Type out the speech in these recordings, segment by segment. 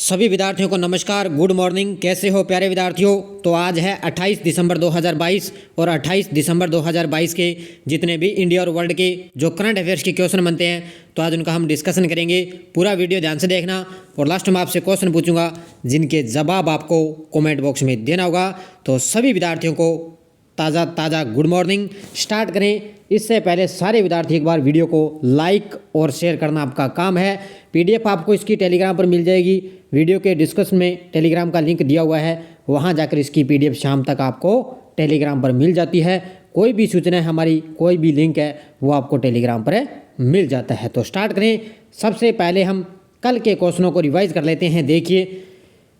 सभी विद्यार्थियों को नमस्कार, गुड मॉर्निंग। कैसे हो प्यारे विद्यार्थियों। तो आज है 28 दिसंबर 2022 और 28 दिसंबर 2022 के जितने भी इंडिया और वर्ल्ड के जो करंट अफेयर्स के क्वेश्चन बनते हैं तो आज उनका हम डिस्कशन करेंगे। पूरा वीडियो ध्यान से देखना और लास्ट में आपसे क्वेश्चन पूछूंगा जिनके जवाब आपको कमेंट बॉक्स में देना होगा। तो सभी विद्यार्थियों को ताज़ा गुड मॉर्निंग। स्टार्ट करें इससे पहले सारे विद्यार्थी एक बार वीडियो को लाइक और शेयर करना आपका काम है। पीडीएफ आपको इसकी टेलीग्राम पर मिल जाएगी। वीडियो के डिस्क्रिप्शन में टेलीग्राम का लिंक दिया हुआ है, वहां जाकर इसकी पीडीएफ शाम तक आपको टेलीग्राम पर मिल जाती है। कोई भी सूचना है हमारी, कोई भी लिंक है वो आपको टेलीग्राम पर मिल जाता है। तो स्टार्ट करें। सबसे पहले हम कल के क्वेश्चनों को रिवाइज कर लेते हैं। देखिए,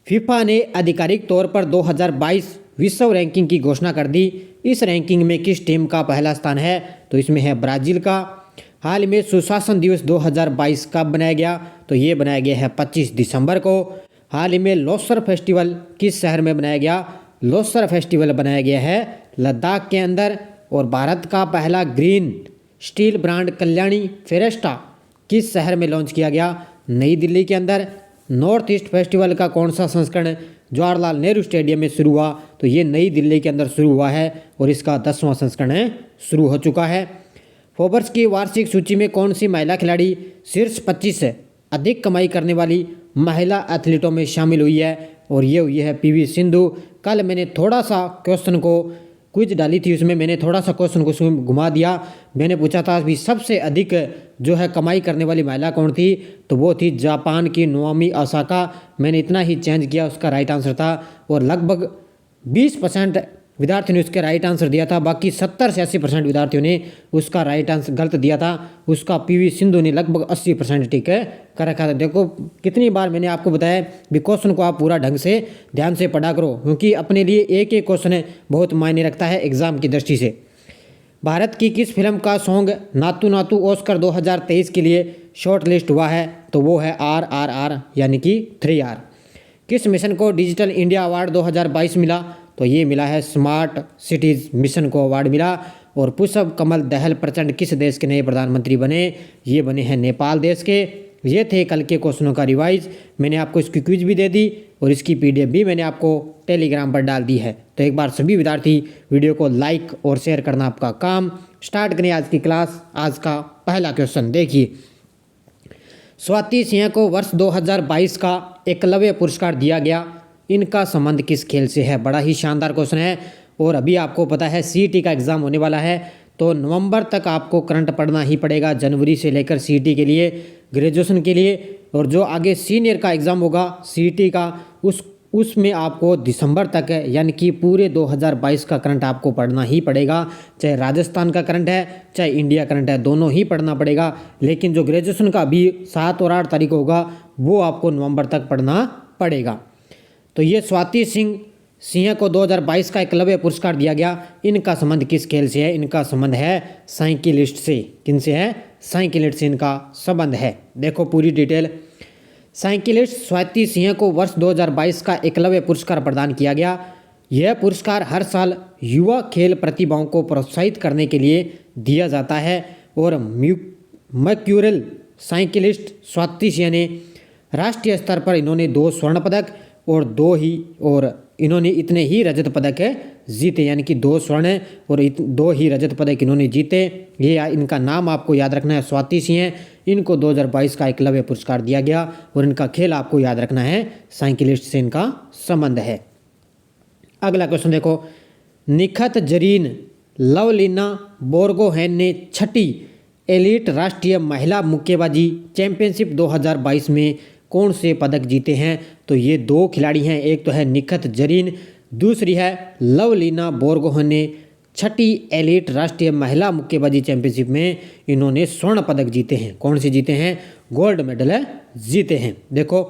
फीफा ने आधिकारिक तौर पर 2022 विश्व रैंकिंग की घोषणा कर दी। इस रैंकिंग में किस टीम का पहला स्थान है? तो इसमें है ब्राज़ील का। हाल में सुशासन दिवस 2022 कब बनाया गया? तो ये बनाया गया है 25 दिसंबर को। हाल ही में लोसर फेस्टिवल किस शहर में बनाया गया? लोसर फेस्टिवल बनाया गया है लद्दाख के अंदर। और भारत का पहला ग्रीन स्टील ब्रांड कल्याणी फेरेस्टा किस शहर में लॉन्च किया गया? नई दिल्ली के अंदर। नॉर्थ ईस्ट फेस्टिवल का कौन सा संस्करण जवाहरलाल नेहरू स्टेडियम में शुरू हुआ? तो ये नई दिल्ली के अंदर शुरू हुआ है और इसका 10वां संस्करण शुरू हो चुका है। फोर्ब्स की वार्षिक सूची में कौन सी महिला खिलाड़ी शीर्ष 25 से अधिक कमाई करने वाली महिला एथलीटों में शामिल हुई है? और ये हुई है पीवी सिंधु। कल मैंने थोड़ा सा क्वेश्चन को क्विज डाली थी, उसमें मैंने थोड़ा सा क्वेश्चन को घुमा दिया। मैंने पूछा था अभी सबसे अधिक जो है कमाई करने वाली महिला कौन थी? तो वो थी जापान की नोआमी ओसाका। मैंने इतना ही चेंज किया, उसका राइट आंसर था। और लगभग 20% विद्यार्थियों ने उसके राइट आंसर दिया था, बाकी 70 से 80% विद्यार्थियों ने उसका राइट आंसर गलत दिया था। उसका पीवी सिंधु ने लगभग 80% ठीक कर रखा था। देखो कितनी बार मैंने आपको बताया भी क्वेश्चन को आप पूरा ढंग से ध्यान से पढ़ा करो, क्योंकि अपने लिए एक एक क्वेश्चन बहुत मायने रखता है एग्जाम की दृष्टि से। भारत की किस फिल्म का सॉन्ग नातू नातू ऑस्कर 2023 के लिए शॉर्ट लिस्ट हुआ है? तो वो है RRR यानी कि 3R। किस मिशन को डिजिटल इंडिया अवार्ड 2022 मिला? तो ये मिला है स्मार्ट सिटीज़ मिशन को अवार्ड मिला। और पुष्प कमल दहल प्रचंड किस देश के नए प्रधानमंत्री बने? ये बने हैं नेपाल देश के। ये थे कल के क्वेश्चनों का रिवाइज। मैंने आपको इसकी क्विज भी दे दी और इसकी पीडीएफ भी मैंने आपको टेलीग्राम पर डाल दी है। तो एक बार सभी विद्यार्थी वीडियो को लाइक और शेयर करना आपका काम। स्टार्ट करें आज की क्लास। आज का पहला क्वेश्चन देखिए, स्वाति सिंह को वर्ष 2022 का एकलव्य पुरस्कार दिया गया। इनका संबंध किस खेल से है? बड़ा ही शानदार क्वेश्चन है। और अभी आपको पता है सीईटी का एग्ज़ाम होने वाला है, तो नवंबर तक आपको करंट पढ़ना ही पड़ेगा, जनवरी से लेकर सीईटी के लिए, ग्रेजुएशन के लिए। और जो आगे सीनियर का एग्ज़ाम होगा सीईटी का, उसमें आपको दिसंबर तक है, यानी कि पूरे 2022 का करंट आपको पढ़ना ही पड़ेगा। चाहे राजस्थान का करंट है चाहे इंडिया करंट है, दोनों ही पढ़ना पड़ेगा। लेकिन जो ग्रेजुएशन का अभी 7 और 8 तारीख होगा वो आपको नवंबर तक पढ़ना पड़ेगा। तो ये स्वाति सिंह को 2022 का एकलव्य पुरस्कार दिया गया। इनका संबंध किस खेल से है? इनका संबंध है साइकिलिस्ट से। किन से है? साइकिलिस्ट से इनका संबंध है। देखो पूरी डिटेल। साइकिलिस्ट स्वाति सिंह को वर्ष 2022 का एकलव्य पुरस्कार प्रदान किया गया। यह पुरस्कार हर साल युवा खेल प्रतिभाओं को प्रोत्साहित करने के लिए दिया जाता है। और मर्क्यूरियल साइकिलिस्ट स्वाति सिंह ने राष्ट्रीय स्तर पर इन्होंने 2 स्वर्ण पदक और इन्होंने इतने ही रजत पदक जीते, यानी कि 2 स्वर्ण और 2 ही रजत पदक इन्होंने जीते। ये इनका नाम आपको याद रखना है, स्वाति सिंह। इनको 2022 का एकलव्य पुरस्कार दिया गया और इनका खेल आपको याद रखना है, साइकिलिस्ट से इनका संबंध है। अगला क्वेश्चन देखो, निखत जरीन लवलीना बोर्गोहेन ने 6ठी एलीट राष्ट्रीय महिला मुक्केबाजी चैंपियनशिप 2022 में कौन से पदक जीते हैं? तो ये 2 खिलाड़ी हैं, एक तो है निखत जरीन, दूसरी है लवलीना बोर्गोहेन ने 6ठी एलीट राष्ट्रीय महिला मुक्केबाजी चैंपियनशिप में इन्होंने स्वर्ण पदक जीते हैं। कौन से जीते हैं? गोल्ड मेडल जीते हैं। देखो,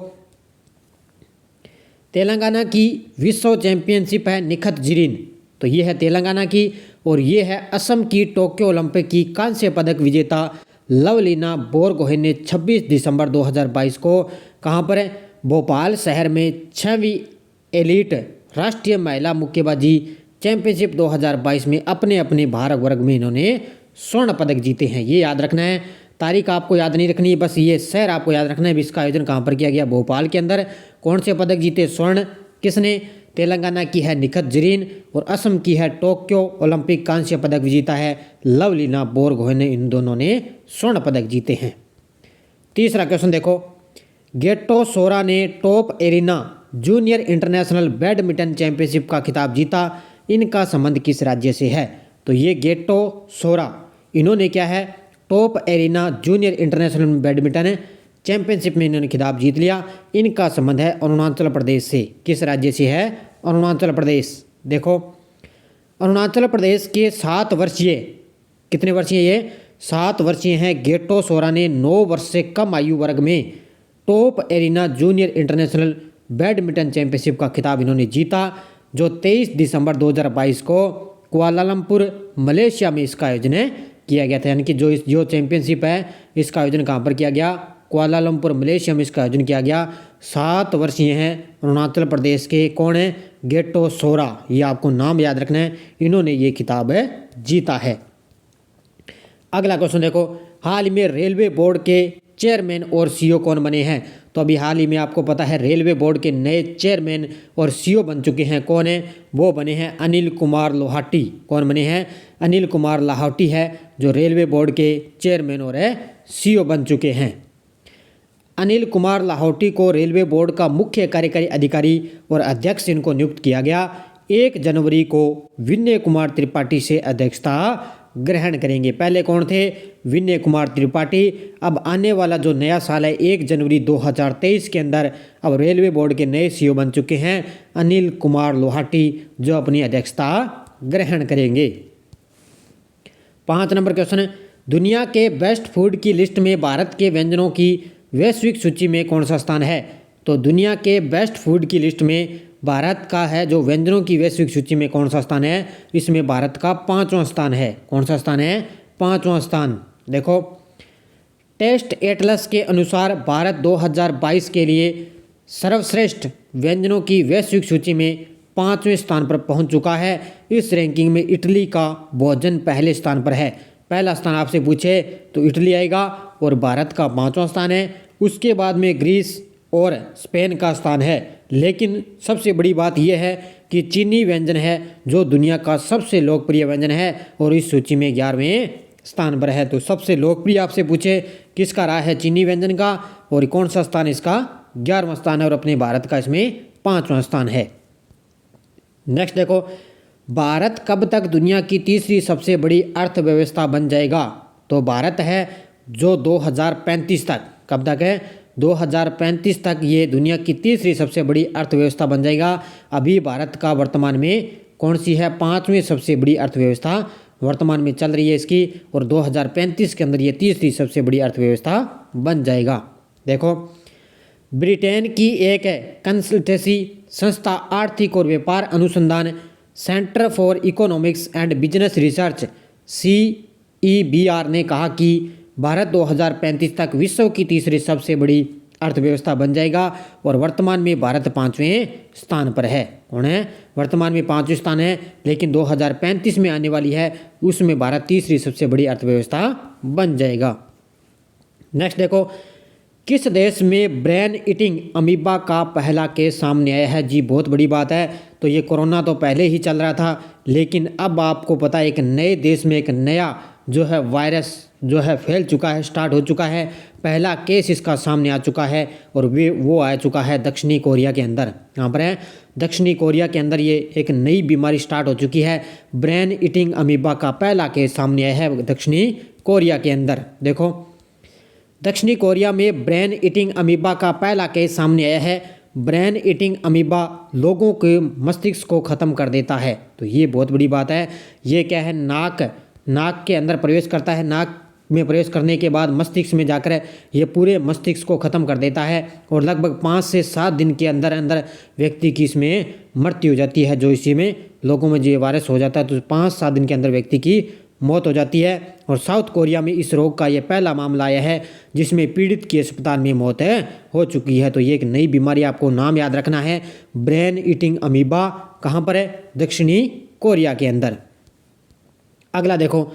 तेलंगाना की विश्व चैंपियनशिप है निखत जरीन, तो ये है तेलंगाना की। और ये है असम की टोक्यो ओलंपिक की कांस्य पदक विजेता लवलीना बोर्गोहेन ने 26 दिसंबर 2022 को कहाँ पर है? भोपाल शहर में 6वीं एलीट राष्ट्रीय महिला मुक्केबाजी चैंपियनशिप 2022 में अपने अपने भार वर्ग में इन्होंने स्वर्ण पदक जीते हैं। ये याद रखना है, तारीख आपको याद नहीं रखनी, बस ये शहर आपको याद रखना है। इसका आयोजन कहाँ पर किया गया? भोपाल के अंदर। कौन से पदक जीते? स्वर्ण किसने? तेलंगाना की है निखत जरीन और असम की है टोक्यो ओलंपिक कांस्य पदक विजेता है लवलीना बोरगोहेन। इन दोनों ने स्वर्ण पदक जीते हैं। तीसरा क्वेश्चन देखो, गेटो सोरा ने top arena junior international badminton championship का खिताब जीता। इनका संबंध किस राज्य से है? तो ये गेटो सोरा, इन्होंने क्या है, top arena junior international badminton championship में इन्होंने खिताब जीत लिया। इनका संबंध है अरुणाचल प्रदेश से। किस राज्य से है? अरुणाचल प्रदेश। देखो, अरुणाचल प्रदेश के 7 वर्षीय, कितने वर्षीय ये? 7 वर्षीय हैं गेटो सोरा ने 9 वर्ष से कम आयु वर्ग में top arena junior international badminton championship का खिताब इन्होंने जीता, जो 23 दिसंबर 2022 को कुआलालंपुर मलेशिया में इसका आयोजन किया गया था। यानी कि जो चैंपियनशिप है इसका आयोजन कहाँ पर किया गया? कुआलालंपुर मलेशिया में इसका आयोजन किया गया। 7 वर्षीय हैं अरुणाचल प्रदेश के, कौन है? गेटो सोरा। ये आपको नाम याद रखना है, इन्होंने ये खिताब जीता है। अगला क्वेश्चन देखो, हाल ही में रेलवे बोर्ड के चेयरमैन और सीईओ कौन बने हैं? तो अभी हाल ही में आपको पता है रेलवे बोर्ड के नए चेयरमैन और सीईओ बन चुके हैं। कौन है? वो बने हैं अनिल कुमार लोहाटी। कौन बने हैं? अनिल कुमार लाहौटी है जो रेलवे बोर्ड के चेयरमैन और सीईओ बन चुके हैं। अनिल कुमार लाहौटी को रेलवे बोर्ड का मुख्य कार्यकारी अधिकारी और अध्यक्ष इनको नियुक्त किया गया। 1 जनवरी को विनय कुमार त्रिपाठी से अध्यक्षता ग्रहण करेंगे। पहले कौन थे? विनय कुमार त्रिपाठी। अब आने वाला जो नया साल है 1 जनवरी 2023 के अंदर अब रेलवे बोर्ड के नए सीईओ बन चुके हैं अनिल कुमार लोहाटी, जो अपनी अध्यक्षता ग्रहण करेंगे। 5 नंबर क्वेश्चन, दुनिया के बेस्ट फूड की लिस्ट में भारत के व्यंजनों की वैश्विक सूची में कौन सा स्थान है? तो दुनिया के बेस्ट फूड की लिस्ट में भारत का है जो व्यंजनों की वैश्विक सूची में कौन सा स्थान है? इसमें भारत का 5वां स्थान है। कौन सा स्थान है? 5वां स्थान। देखो, टेस्ट एटलस के अनुसार भारत 2022 के लिए सर्वश्रेष्ठ व्यंजनों की वैश्विक सूची में 5वें स्थान पर पहुंच चुका है। इस रैंकिंग में इटली का भोजन पहले स्थान पर है। पहला स्थान आपसे पूछे तो इटली आएगा और भारत का 5वां स्थान है। उसके बाद में ग्रीस और स्पेन का स्थान है। लेकिन सबसे बड़ी बात यह है कि चीनी व्यंजन है जो दुनिया का सबसे लोकप्रिय व्यंजन है और इस सूची में 11वें स्थान पर है। तो सबसे लोकप्रिय आपसे पूछे किसका रहा है चीनी व्यंजन का, और कौन सा स्थान इसका? 11वां स्थान है और अपने भारत का इसमें 5वां स्थान है। नेक्स्ट देखो, भारत कब तक दुनिया की तीसरी सबसे बड़ी अर्थव्यवस्था बन जाएगा? तो भारत है जो 2035 तक, कब तक है? 2035 तक ये दुनिया की तीसरी सबसे बड़ी अर्थव्यवस्था बन जाएगा। अभी भारत का वर्तमान में कौन सी है? 5वीं सबसे बड़ी अर्थव्यवस्था वर्तमान में चल रही है इसकी, और 2035 के अंदर ये तीसरी सबसे बड़ी अर्थव्यवस्था बन जाएगा। देखो, ब्रिटेन की एक कंसल्टेंसी संस्था आर्थिक और व्यापार अनुसंधान centre for economics and business research CEBR ने कहा कि भारत 2035 तक विश्व की तीसरी सबसे बड़ी अर्थव्यवस्था बन जाएगा और वर्तमान में भारत 5वें स्थान पर है। कौन है? वर्तमान में 5वें स्थान है, लेकिन 2035 में आने वाली है उसमें भारत तीसरी सबसे बड़ी अर्थव्यवस्था बन जाएगा। नेक्स्ट देखो, किस देश में ब्रेन ईटिंग अमीबा का पहला केस सामने आया है? जी बहुत बड़ी बात है। तो ये कोरोना तो पहले ही चल रहा था, लेकिन अब आपको पता है एक नए देश में एक नया जो है वायरस जो है फैल चुका है, स्टार्ट हो चुका है। पहला केस इसका सामने आ चुका है और वो आ चुका है दक्षिणी कोरिया के अंदर। यहाँ पर है दक्षिणी कोरिया के अंदर ये एक नई बीमारी स्टार्ट हो चुकी है। ब्रेन ईटिंग अमीबा का पहला केस सामने आया है दक्षिणी कोरिया के अंदर। देखो, दक्षिणी कोरिया में ब्रेन ईटिंग अमीबा का पहला केस सामने आया है। ब्रेन ईटिंग अमीबा लोगों के मस्तिष्क को ख़त्म कर देता है। तो ये बहुत बड़ी बात है। ये क्या है? नाक के अंदर प्रवेश करता है। नाक में प्रवेश करने के बाद मस्तिष्क में जाकर ये पूरे मस्तिष्क को ख़त्म कर देता है और लगभग 5 से 7 दिन के अंदर अंदर व्यक्ति की इसमें मृत्यु हो जाती है। जो इसी में लोगों में जो वायरस हो जाता है तो 5-7 दिन के अंदर व्यक्ति की मौत हो जाती है। और साउथ कोरिया में इस रोग का ये पहला मामला आया है जिसमें पीड़ित की अस्पताल में मौत हो चुकी है। तो ये एक नई बीमारी, आपको नाम याद रखना है, ब्रेन ईटिंग अमीबा। कहाँ पर है? दक्षिणी कोरिया के अंदर। अगला देखो,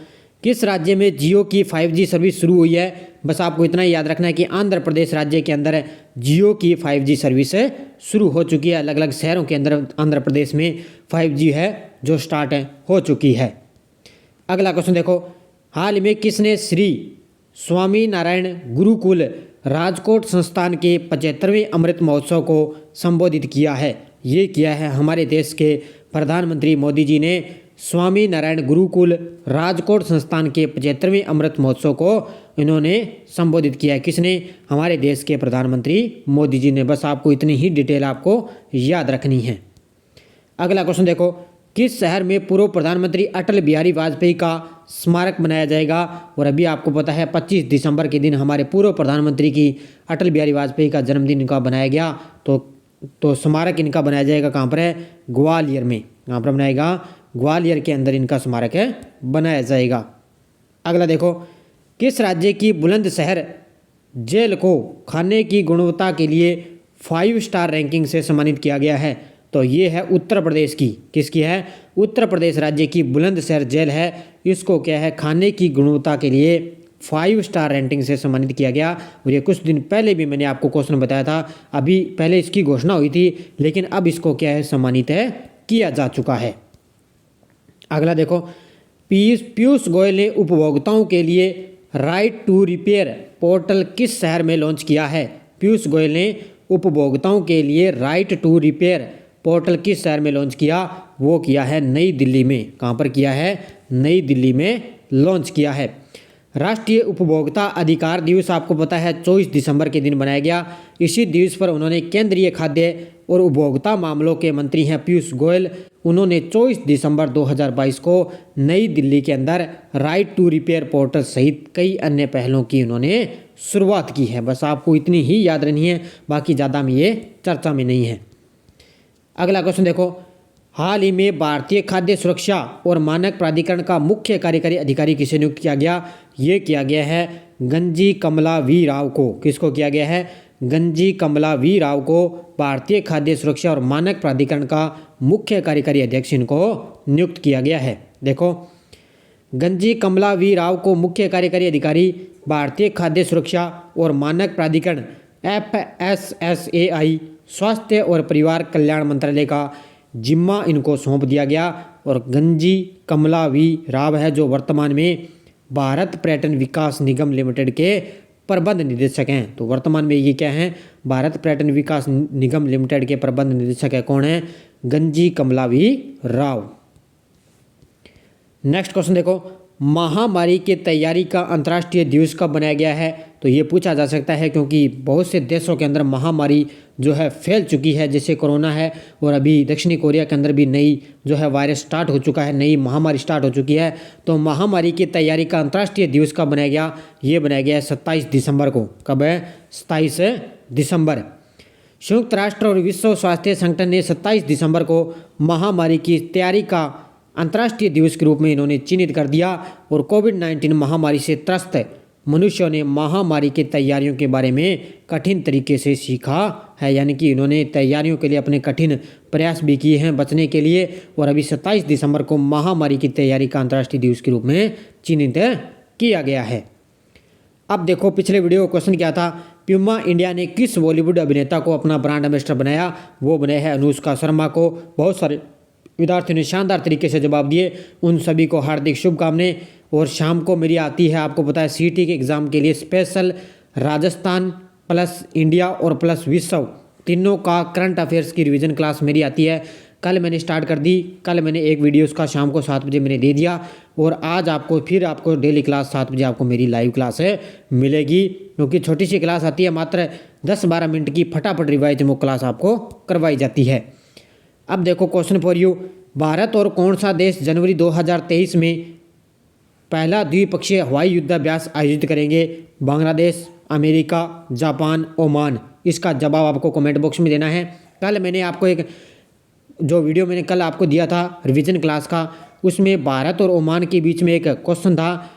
किस राज्य में जियो की 5G सर्विस शुरू हुई है? बस आपको इतना ही याद रखना है कि आंध्र प्रदेश राज्य के अंदर जियो की 5G सर्विस शुरू हो चुकी है। अलग अलग शहरों के अंदर आंध्र प्रदेश में 5G है जो स्टार्ट हो चुकी है। अगला क्वेश्चन देखो, हाल में किसने श्री स्वामी नारायण गुरुकुल राजकोट संस्थान के 75वें अमृत महोत्सव को संबोधित किया है? ये किया है हमारे देश के प्रधानमंत्री मोदी जी ने स्वामी नारायण गुरुकुल राजकोट संस्थान के 75वें अमृत महोत्सव को इन्होंने संबोधित किया है। किसने? हमारे देश के प्रधानमंत्री मोदी जी ने। बस आपको इतनी ही डिटेल आपको याद रखनी है। अगला क्वेश्चन देखो, किस शहर में पूर्व प्रधानमंत्री अटल बिहारी वाजपेयी का स्मारक बनाया जाएगा? और अभी आपको पता है 25 दिसंबर के दिन हमारे पूर्व प्रधानमंत्री की अटल बिहारी वाजपेयी का जन्मदिन इनका बनाया गया। तो स्मारक इनका बनाया जाएगा कहाँ पर है? ग्वालियर में। कहाँ पर बनाएगा? ग्वालियर के अंदर इनका स्मारक है बनाया जाएगा। अगला देखो, किस राज्य की बुलंदशहर जेल को खाने की गुणवत्ता के लिए 5 स्टार रैंकिंग से सम्मानित किया गया है? तो ये है उत्तर प्रदेश की। किसकी है? उत्तर प्रदेश राज्य की बुलंदशहर जेल है, इसको क्या है खाने की गुणवत्ता के लिए 5 स्टार रेटिंग से सम्मानित किया गया। और ये कुछ दिन पहले भी मैंने आपको क्वेश्चन बताया था, अभी पहले इसकी घोषणा हुई थी लेकिन अब इसको क्या है सम्मानित है किया जा चुका है। अगला देखो, पीयूष गोयल ने उपभोक्ताओं के लिए राइट टू रिपेयर पोर्टल किस शहर में लॉन्च किया है? पीयूष गोयल ने उपभोक्ताओं के लिए राइट टू रिपेयर पोर्टल किस शहर में लॉन्च किया? वो किया है नई दिल्ली में। कहाँ पर किया है? नई दिल्ली में लॉन्च किया है। राष्ट्रीय उपभोक्ता अधिकार दिवस आपको पता है 24 दिसंबर के दिन बनाया गया। इसी दिवस पर उन्होंने केंद्रीय खाद्य और उपभोक्ता मामलों के मंत्री हैं पीयूष गोयल, उन्होंने 24 दिसंबर 2022 को नई दिल्ली के अंदर राइट टू रिपेयर पोर्टल सहित कई अन्य पहलों की उन्होंने शुरुआत की है। बस आपको इतनी ही याद रहनी है, बाकी ज़्यादा में ये चर्चा में नहीं है। अगला क्वेश्चन देखो, हाल ही में भारतीय खाद्य सुरक्षा और मानक प्राधिकरण का मुख्य कार्यकारी अधिकारी किसे नियुक्त किया गया? ये किया गया है गंजी कमला वी राव को। किसको किया गया है? गंजी कमला वी राव को भारतीय खाद्य सुरक्षा और मानक प्राधिकरण का मुख्य कार्यकारी अध्यक्ष इनको नियुक्त किया गया है। देखो, गंजी कमला वी राव को मुख्य कार्यकारी अधिकारी भारतीय खाद्य सुरक्षा और मानक प्राधिकरण FSSAI स्वास्थ्य और परिवार कल्याण मंत्रालय का जिम्मा इनको सौंप दिया गया। और गंजी कमला वी राव है जो वर्तमान में भारत पर्यटन विकास निगम लिमिटेड के प्रबंध निदेशक हैं। तो वर्तमान में ये क्या हैं? भारत पर्यटन विकास निगम लिमिटेड के प्रबंध निदेशक है। कौन है? गंजी कमला वी राव। नेक्स्ट क्वेश्चन देखो, महामारी की तैयारी का अंतर्राष्ट्रीय दिवस कब बनाया गया है? तो ये पूछा जा सकता है क्योंकि बहुत से देशों के अंदर महामारी जो है फैल चुकी है, जैसे कोरोना है, और अभी दक्षिणी कोरिया के अंदर भी नई जो है वायरस स्टार्ट हो चुका है, नई महामारी स्टार्ट हो चुकी है। तो महामारी की तैयारी का अंतर्राष्ट्रीय दिवस कब बनाया गया? ये बनाया गया है 27 दिसंबर को। कब है? 27 दिसंबर। संयुक्त राष्ट्र और विश्व स्वास्थ्य संगठन ने 27 दिसंबर को महामारी की तैयारी का अंतर्राष्ट्रीय दिवस के रूप में इन्होंने चिन्हित कर दिया। और कोविड-19 महामारी से त्रस्त मनुष्यों ने महामारी की तैयारियों के बारे में कठिन तरीके से सीखा है, यानी कि इन्होंने तैयारियों के लिए अपने कठिन प्रयास भी किए हैं बचने के लिए। और अभी 27 दिसंबर को महामारी की तैयारी का अंतर्राष्ट्रीय दिवस के रूप में चिन्हित किया गया है। अब देखो, पिछले वीडियो क्वेश्चन क्या था? प्यूमा इंडिया ने किस बॉलीवुड अभिनेता को अपना ब्रांड एम्बेसडर बनाया? वो बनाया है अनुष्का शर्मा को। बहुत सारे विद्यार्थियों ने शानदार तरीके से जवाब दिए, उन सभी को हार्दिक शुभकामनाएं। और शाम को मेरी आती है, आपको पता है सीटी के एग्ज़ाम के लिए स्पेशल राजस्थान प्लस इंडिया और प्लस विश्व तीनों का करंट अफेयर्स की रिवीजन क्लास मेरी आती है। कल मैंने स्टार्ट कर दी, कल मैंने एक वीडियो उसका शाम को 7 बजे मैंने दे दिया। और आज आपको डेली क्लास 7 बजे आपको मेरी लाइव क्लास मिलेगी, क्योंकि छोटी सी क्लास आती है, मात्र 10-12 मिनट की फटाफट रिवाइज वो क्लास आपको करवाई जाती है। अब देखो क्वेश्चन फॉर यू, भारत और कौन सा देश जनवरी 2023 में पहला द्विपक्षीय हवाई युद्धाभ्यास आयोजित करेंगे? Bangladesh, America, Japan, Oman. इसका जवाब आपको कमेंट बॉक्स में देना है। कल मैंने आपको एक जो वीडियो मैंने कल आपको दिया था रिवीजन क्लास का, उसमें भारत और ओमान के बीच में एक क्वेश्चन था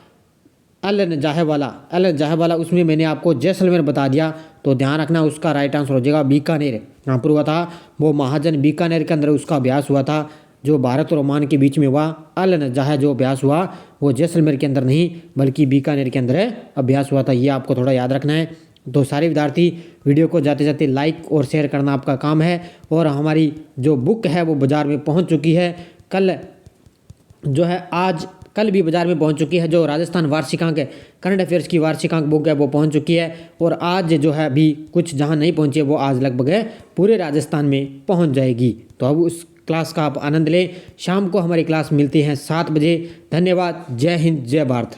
अल नजाह वाला, उसमें मैंने आपको जैसलमेर बता दिया। तो ध्यान रखना, उसका राइट आंसर हो जाएगा बीकानेर। यहाँ पर हुआ था वो महाजन बीकानेर के अंदर उसका अभ्यास हुआ था, जो भारत और ओमान के बीच में हुआ। अल नजाह जो अभ्यास हुआ वो जैसलमेर के अंदर नहीं बल्कि बीकानेर के अंदर अभ्यास हुआ था। ये आपको थोड़ा याद रखना है। तो सारे विद्यार्थी वीडियो को जाते जाते लाइक और शेयर करना आपका काम है। और हमारी जो बुक है वो बाज़ार में पहुंच चुकी है। कल जो है कल भी बाज़ार में पहुंच चुकी है। जो राजस्थान वार्षिकांक करंट अफेयर्स की वार्षिकांक बुक है वो पहुंच चुकी है। और आज जो है अभी कुछ जहां नहीं पहुंची है वो आज लगभग पूरे राजस्थान में पहुंच जाएगी। तो अब उस क्लास का आप आनंद लें। शाम को हमारी क्लास मिलती है 7 बजे। धन्यवाद। जय हिंद, जय भारत।